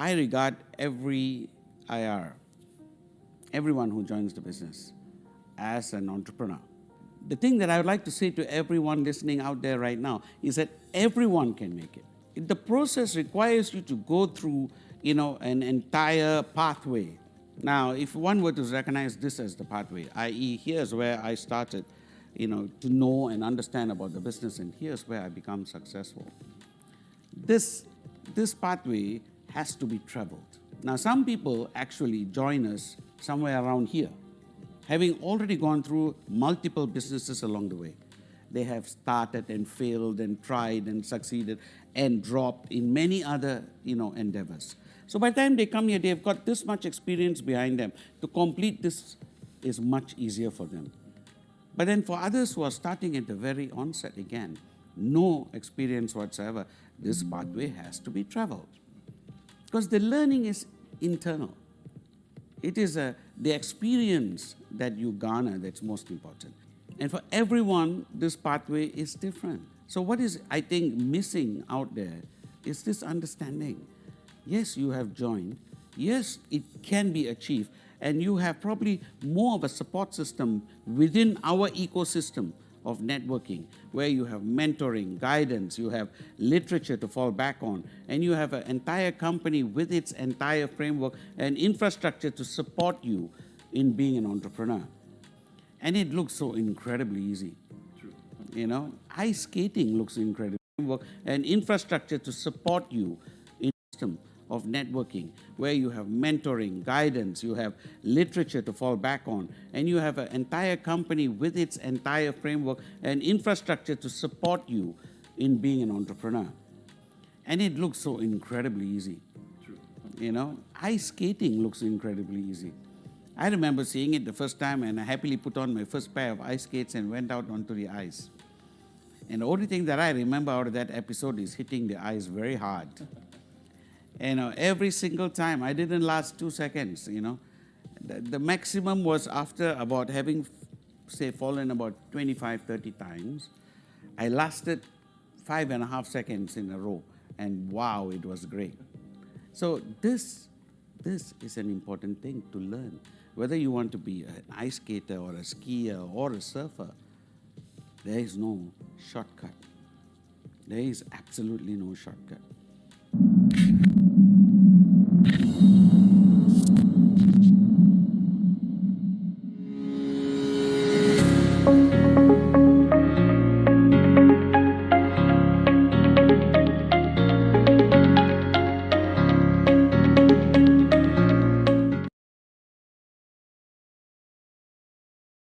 I regard every IR, everyone who joins the business, as an entrepreneur. The thing that I would like to say to everyone listening out there right now is that everyone can make it. The process requires you to go through, an entire pathway. Now, if one were to recognize this as the pathway, i.e., here's where I started, to know and understand about the business, and here's where I become successful. This pathway has to be traveled. Now, some people actually join us somewhere around here, having already gone through multiple businesses along the way. They have started and failed and tried and succeeded and dropped in many other, endeavors. So by the time they come here, they've got this much experience behind them. To complete this is much easier for them. But then for others who are starting at the very onset again, no experience whatsoever, this pathway has to be traveled. Because the learning is internal. It is the experience that you garner that's most important. And for everyone, this pathway is different. So what is, I think, missing out there is this understanding. Yes, you have joined. Yes, it can be achieved. And you have probably more of a support system within our ecosystem of networking, where you have mentoring, guidance, you have literature to fall back on, and you have an entire company with its entire framework and infrastructure to support you in being an entrepreneur. And it looks so incredibly easy. True. Ice skating looks incredible. And infrastructure to support you in the system of networking, where you have mentoring, guidance, you have literature to fall back on, and you have an entire company with its entire framework and infrastructure to support you in being an entrepreneur. And it looks so incredibly easy. True. Ice skating looks incredibly easy. I remember seeing it the first time, and I happily put on my first pair of ice skates and went out onto the ice. And the only thing that I remember out of that episode is hitting the ice very hard. Every single time, I didn't last 2 seconds, The maximum was after about having, say, fallen about 25, 30 times. I lasted 5.5 seconds in a row, and wow, it was great. So this is an important thing to learn. Whether you want to be an ice skater or a skier or a surfer, there is no shortcut. There is absolutely no shortcut.